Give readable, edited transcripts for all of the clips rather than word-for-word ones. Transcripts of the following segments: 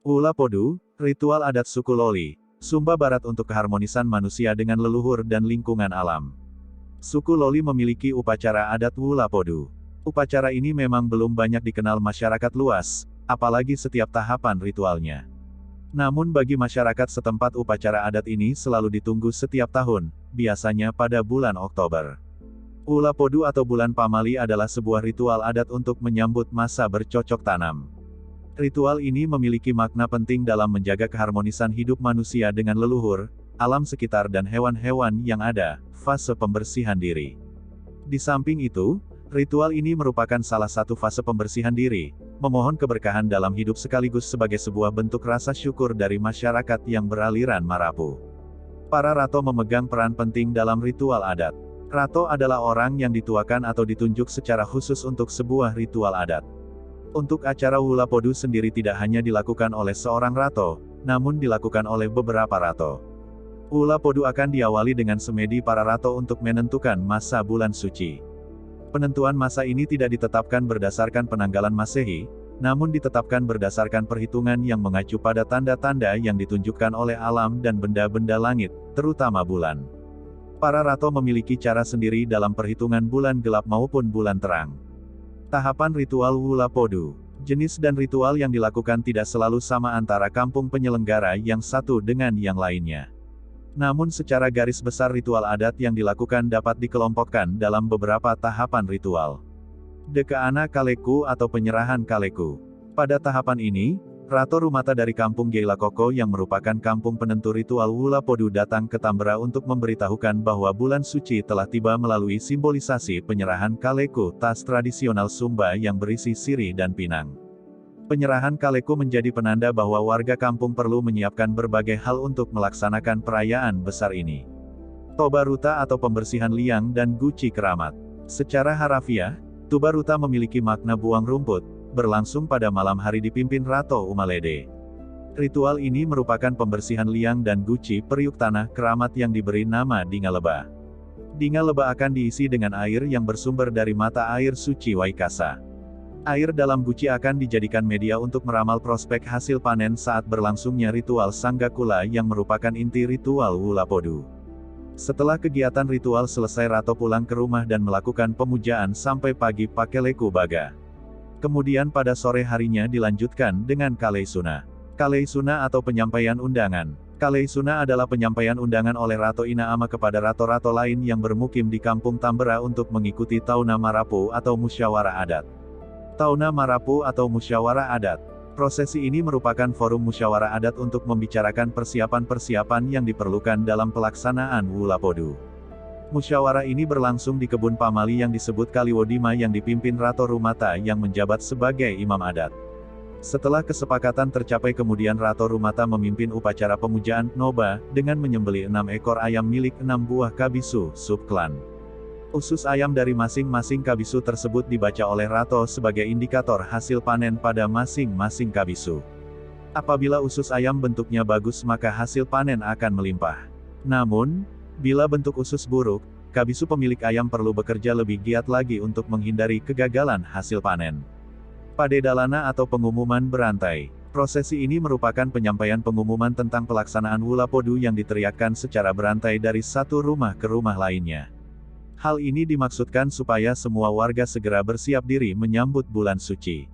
Ula Podu, ritual adat suku Loli, Sumba Barat untuk keharmonisan manusia dengan leluhur dan lingkungan alam. Suku Loli memiliki upacara adat Ula Podu. Upacara ini memang belum banyak dikenal masyarakat luas, apalagi setiap tahapan ritualnya. Namun bagi masyarakat setempat upacara adat ini selalu ditunggu setiap tahun, biasanya pada bulan Oktober. Ula Podu atau bulan Pamali adalah sebuah ritual adat untuk menyambut masa bercocok tanam. Ritual ini memiliki makna penting dalam menjaga keharmonisan hidup manusia dengan leluhur, alam sekitar dan hewan-hewan yang ada, fase pembersihan diri. Di samping itu, ritual ini merupakan salah satu fase pembersihan diri, memohon keberkahan dalam hidup sekaligus sebagai sebuah bentuk rasa syukur dari masyarakat yang beraliran Marapu. Para rato memegang peran penting dalam ritual adat. Rato adalah orang yang dituakan atau ditunjuk secara khusus untuk sebuah ritual adat. Untuk acara Ula Podu sendiri tidak hanya dilakukan oleh seorang rato, namun dilakukan oleh beberapa rato. Ula Podu akan diawali dengan semedi para rato untuk menentukan masa bulan suci. Penentuan masa ini tidak ditetapkan berdasarkan penanggalan Masehi, namun ditetapkan berdasarkan perhitungan yang mengacu pada tanda-tanda yang ditunjukkan oleh alam dan benda-benda langit, terutama bulan. Para rato memiliki cara sendiri dalam perhitungan bulan gelap maupun bulan terang. Tahapan ritual Ula Podu. Jenis dan ritual yang dilakukan tidak selalu sama antara kampung penyelenggara yang satu dengan yang lainnya. Namun secara garis besar ritual adat yang dilakukan dapat dikelompokkan dalam beberapa tahapan ritual. Dekaana Kaleku atau penyerahan Kaleku. Pada tahapan ini, Rato Rumata dari kampung Geila Koko yang merupakan kampung penentu ritual Ula Podu datang ke Tambra untuk memberitahukan bahwa bulan suci telah tiba melalui simbolisasi penyerahan Kaleku, tas tradisional Sumba yang berisi sirih dan pinang. Penyerahan Kaleku menjadi penanda bahwa warga kampung perlu menyiapkan berbagai hal untuk melaksanakan perayaan besar ini. Tobaruta atau pembersihan liang dan guci keramat. Secara harafiah, Tobaruta memiliki makna buang rumput, berlangsung pada malam hari dipimpin Rato Umalede. Ritual ini merupakan pembersihan liang dan guci periuk tanah keramat yang diberi nama Dinga Leba. Dinga Leba akan diisi dengan air yang bersumber dari mata air suci Waikasa. Air dalam guci akan dijadikan media untuk meramal prospek hasil panen saat berlangsungnya ritual Sanggakula yang merupakan inti ritual Ula Podu. Setelah kegiatan ritual selesai Rato pulang ke rumah dan melakukan pemujaan sampai pagi Pakeleku Baga. Kemudian pada sore harinya dilanjutkan dengan Kaleisuna. Kaleisuna atau penyampaian undangan. Kaleisuna adalah penyampaian undangan oleh Rato Inaama kepada rato-rato lain yang bermukim di kampung Tambra untuk mengikuti Tauna Marapu atau musyawarah adat. Tauna Marapu atau musyawarah adat. Prosesi ini merupakan forum musyawarah adat untuk membicarakan persiapan-persiapan yang diperlukan dalam pelaksanaan Ula Podu. Musyawarah ini berlangsung di kebun Pamali yang disebut Kaliwodima yang dipimpin Rato Rumata yang menjabat sebagai imam adat. Setelah kesepakatan tercapai kemudian Rato Rumata memimpin upacara pemujaan Noba dengan menyembelih 6 ekor ayam milik 6 buah kabisu subklan. Usus ayam dari masing-masing kabisu tersebut dibaca oleh Rato sebagai indikator hasil panen pada masing-masing kabisu. Apabila usus ayam bentuknya bagus maka hasil panen akan melimpah. Namun, bila bentuk usus buruk, kabisu pemilik ayam perlu bekerja lebih giat lagi untuk menghindari kegagalan hasil panen. Padedalana atau pengumuman berantai. Prosesi ini merupakan penyampaian pengumuman tentang pelaksanaan Ula Podu yang diteriakkan secara berantai dari satu rumah ke rumah lainnya. Hal ini dimaksudkan supaya semua warga segera bersiap diri menyambut bulan suci.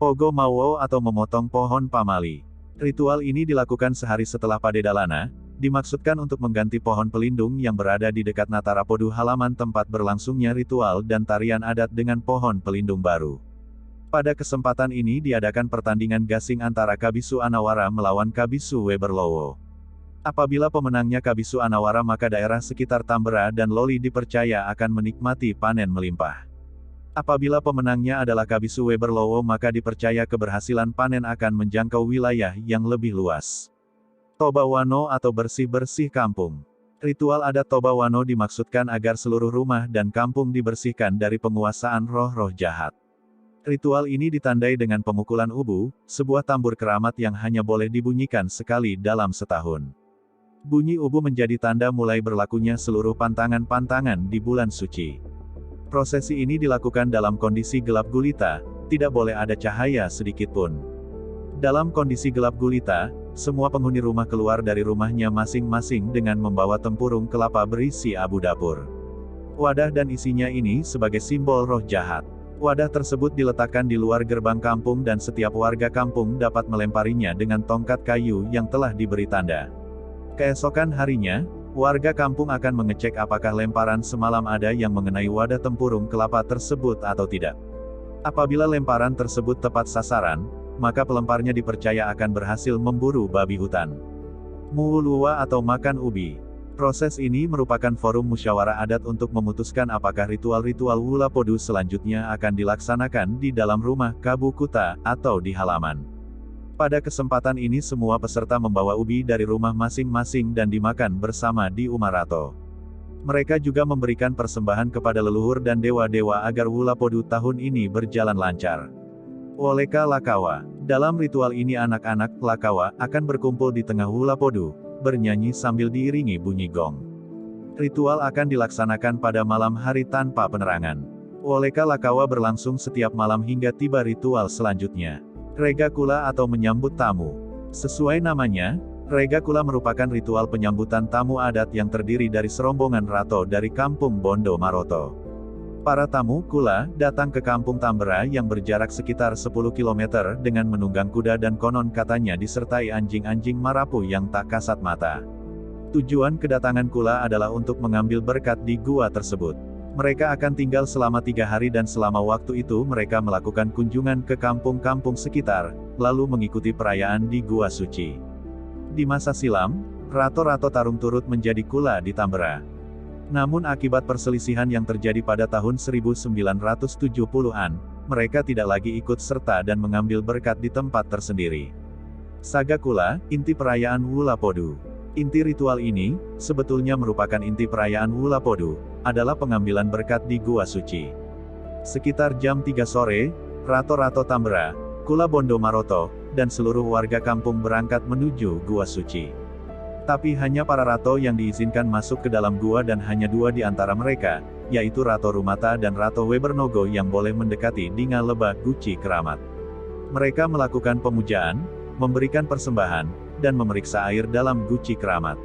Pogo Mawo atau memotong pohon Pamali. Ritual ini dilakukan sehari setelah Padedalana, dimaksudkan untuk mengganti pohon pelindung yang berada di dekat Natara Podu halaman tempat berlangsungnya ritual dan tarian adat dengan pohon pelindung baru. Pada kesempatan ini diadakan pertandingan gasing antara Kabisu Anawara melawan Kabisu Weberlowo. Apabila pemenangnya Kabisu Anawara maka daerah sekitar Tambra dan Loli dipercaya akan menikmati panen melimpah. Apabila pemenangnya adalah Kabisu Weberlowo maka dipercaya keberhasilan panen akan menjangkau wilayah yang lebih luas. Toba Wano atau bersih-bersih kampung. Ritual adat Toba Wano dimaksudkan agar seluruh rumah dan kampung dibersihkan dari penguasaan roh-roh jahat. Ritual ini ditandai dengan pemukulan ubu, sebuah tambur keramat yang hanya boleh dibunyikan sekali dalam setahun. Bunyi ubu menjadi tanda mulai berlakunya seluruh pantangan-pantangan di bulan suci. Prosesi ini dilakukan dalam kondisi gelap gulita, tidak boleh ada cahaya sedikit pun. Dalam kondisi gelap gulita, semua penghuni rumah keluar dari rumahnya masing-masing dengan membawa tempurung kelapa berisi abu dapur. Wadah dan isinya ini sebagai simbol roh jahat. Wadah tersebut diletakkan di luar gerbang kampung dan setiap warga kampung dapat melemparinya dengan tongkat kayu yang telah diberi tanda. Keesokan harinya, warga kampung akan mengecek apakah lemparan semalam ada yang mengenai wadah tempurung kelapa tersebut atau tidak. Apabila lemparan tersebut tepat sasaran, maka pelemparnya dipercaya akan berhasil memburu babi hutan. Muwuluwa atau makan ubi. Proses ini merupakan forum musyawarah adat untuk memutuskan apakah ritual-ritual Wula Podu selanjutnya akan dilaksanakan di dalam rumah Kabu Kuta, atau di halaman. Pada kesempatan ini semua peserta membawa ubi dari rumah masing-masing dan dimakan bersama di Umarato. Mereka juga memberikan persembahan kepada leluhur dan dewa-dewa agar Wula Podu tahun ini berjalan lancar. Woleka Lakawa. Dalam ritual ini anak-anak Lakawa akan berkumpul di tengah Wula Podu, bernyanyi sambil diiringi bunyi gong. Ritual akan dilaksanakan pada malam hari tanpa penerangan. Woleka Lakawa berlangsung setiap malam hingga tiba ritual selanjutnya. Rega Kula atau menyambut tamu. Sesuai namanya, Rega Kula merupakan ritual penyambutan tamu adat yang terdiri dari serombongan rato dari kampung Bondo Maroto. Para tamu Kula datang ke kampung Tambera yang berjarak sekitar 10 km dengan menunggang kuda dan konon katanya disertai anjing-anjing marapu yang tak kasat mata. Tujuan kedatangan Kula adalah untuk mengambil berkat di gua tersebut. Mereka akan tinggal selama 3 hari dan selama waktu itu mereka melakukan kunjungan ke kampung-kampung sekitar, lalu mengikuti perayaan di gua suci. Di masa silam, rato-rato tarung turut menjadi Kula di Tambera. Namun akibat perselisihan yang terjadi pada tahun 1970-an, mereka tidak lagi ikut serta dan mengambil berkat di tempat tersendiri. Saga Kula, inti perayaan Wula Podu. Inti ritual ini, sebetulnya merupakan inti perayaan Wula Podu, adalah pengambilan berkat di Gua Suci. Sekitar jam 3 sore, rato-rato Tambera, Kula Bondo Maroto, dan seluruh warga kampung berangkat menuju Gua Suci. Tapi hanya para rato yang diizinkan masuk ke dalam gua dan hanya 2 di antara mereka, yaitu Rato Rumata dan Rato Webernogo yang boleh mendekati Dinga Lebah Guci Keramat. Mereka melakukan pemujaan, memberikan persembahan, dan memeriksa air dalam Guci Keramat.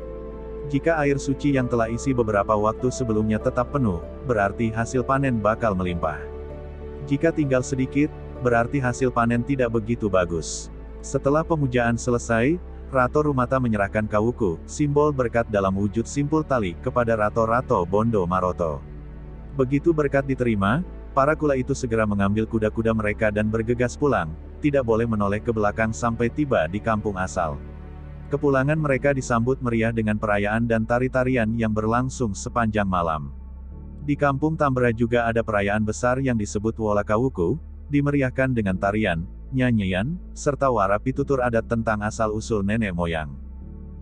Jika air suci yang telah isi beberapa waktu sebelumnya tetap penuh, berarti hasil panen bakal melimpah. Jika tinggal sedikit, berarti hasil panen tidak begitu bagus. Setelah pemujaan selesai, Rato Rumata menyerahkan kawuku, simbol berkat dalam wujud simpul tali, kepada rato-rato Bondo Maroto. Begitu berkat diterima, para Kula itu segera mengambil kuda-kuda mereka dan bergegas pulang, tidak boleh menoleh ke belakang sampai tiba di kampung asal. Kepulangan mereka disambut meriah dengan perayaan dan tari-tarian yang berlangsung sepanjang malam. Di kampung Tambera juga ada perayaan besar yang disebut Wola Kawuku, dimeriahkan dengan tarian, nyanyian, serta wara pitutur adat tentang asal-usul nenek moyang.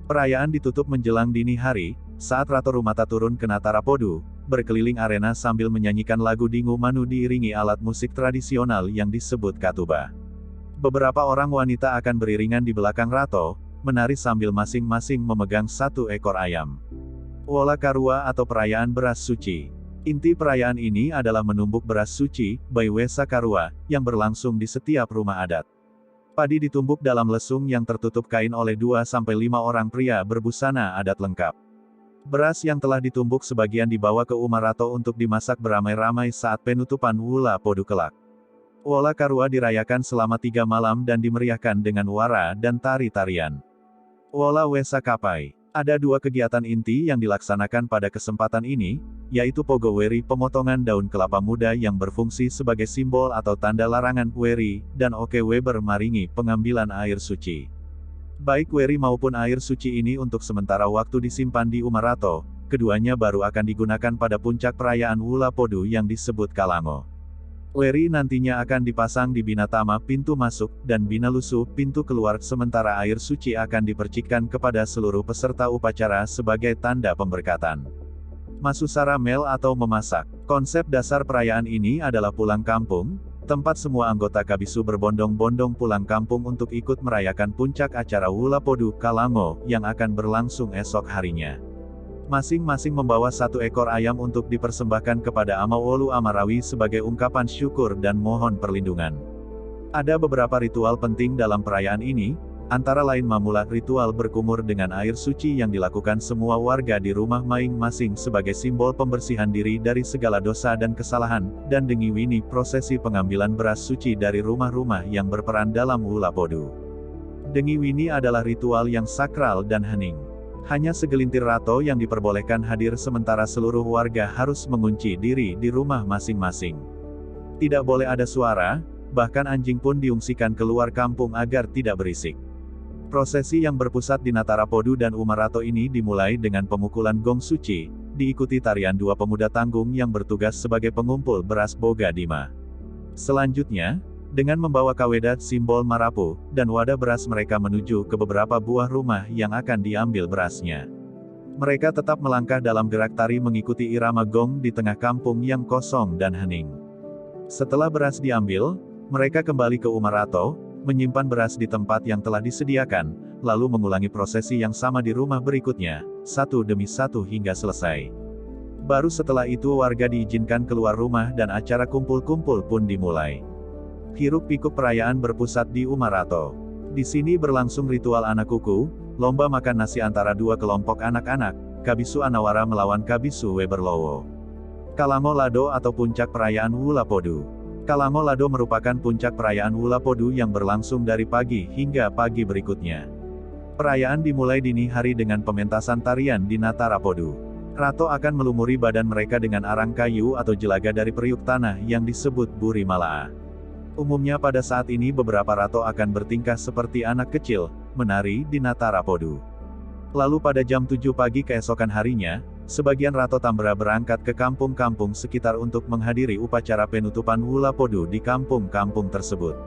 Perayaan ditutup menjelang dini hari, saat Rato Rumata turun ke Natara Podu, berkeliling arena sambil menyanyikan lagu Dingu Manu diiringi alat musik tradisional yang disebut katuba. Beberapa orang wanita akan beriringan di belakang Rato, menari sambil masing-masing memegang 1 ekor ayam. Wola Karua atau perayaan beras suci. Inti perayaan ini adalah menumbuk beras suci, Baiwesa Karua, yang berlangsung di setiap rumah adat. Padi ditumbuk dalam lesung yang tertutup kain oleh 2-5 orang pria berbusana adat lengkap. Beras yang telah ditumbuk sebagian dibawa ke Umarato untuk dimasak beramai-ramai saat penutupan Wula Podu kelak. Wola Karua dirayakan selama 3 malam dan dimeriahkan dengan wara dan tari-tarian. Wola Wesa Kapai. Ada 2 kegiatan inti yang dilaksanakan pada kesempatan ini, yaitu Pogo Weri pemotongan daun kelapa muda yang berfungsi sebagai simbol atau tanda larangan Weri, dan Oke Weber maringi pengambilan air suci. Baik Weri maupun air suci ini untuk sementara waktu disimpan di Umarato, keduanya baru akan digunakan pada puncak perayaan Wula Podu yang disebut Kalango. Weri nantinya akan dipasang di Binatama pintu masuk, dan Binalusu pintu keluar sementara air suci akan dipercikkan kepada seluruh peserta upacara sebagai tanda pemberkatan. Masusara Mel atau memasak. Konsep dasar perayaan ini adalah pulang kampung, tempat semua anggota Kabisu berbondong-bondong pulang kampung untuk ikut merayakan puncak acara Wula Podu Kalango, yang akan berlangsung esok harinya. Masing-masing membawa 1 ekor ayam untuk dipersembahkan kepada Amawolu Amarawi sebagai ungkapan syukur dan mohon perlindungan. Ada beberapa ritual penting dalam perayaan ini, antara lain mamula, ritual berkumur dengan air suci yang dilakukan semua warga di rumah masing-masing sebagai simbol pembersihan diri dari segala dosa dan kesalahan, dan Dengi Wini, prosesi pengambilan beras suci dari rumah-rumah yang berperan dalam Wula Podu. Dengi Wini adalah ritual yang sakral dan hening. Hanya segelintir rato yang diperbolehkan hadir sementara seluruh warga harus mengunci diri di rumah masing-masing. Tidak boleh ada suara, bahkan anjing pun diungsikan keluar kampung agar tidak berisik. Prosesi yang berpusat di Natara Podu dan Umarato ini dimulai dengan pemukulan gong suci, diikuti tarian dua pemuda tanggung yang bertugas sebagai pengumpul beras Boga Dima. Selanjutnya, dengan membawa kawedat simbol marapu, dan wadah beras mereka menuju ke beberapa buah rumah yang akan diambil berasnya. Mereka tetap melangkah dalam gerak tari mengikuti irama gong di tengah kampung yang kosong dan hening. Setelah beras diambil, mereka kembali ke Umarato, menyimpan beras di tempat yang telah disediakan, lalu mengulangi prosesi yang sama di rumah berikutnya, satu demi satu hingga selesai. Baru setelah itu warga diizinkan keluar rumah dan acara kumpul-kumpul pun dimulai. Hiruk-pikuk perayaan berpusat di Umarato. Di sini berlangsung ritual anak kuku, lomba makan nasi antara dua kelompok anak-anak, Kabisu Anawara melawan Kabisu Weberlowo. Kalango Lado atau puncak perayaan Wula Podu. Kalango Lado merupakan puncak perayaan Wula Podu yang berlangsung dari pagi hingga pagi berikutnya. Perayaan dimulai dini hari dengan pementasan tarian di Natara Podu. Rato akan melumuri badan mereka dengan arang kayu atau jelaga dari periuk tanah yang disebut Buri Malaa. Umumnya pada saat ini beberapa rato akan bertingkah seperti anak kecil, menari di Natara Podu. Lalu pada jam 7 pagi keesokan harinya, sebagian rato Tambra berangkat ke kampung-kampung sekitar untuk menghadiri upacara penutupan Wula Podu di kampung-kampung tersebut.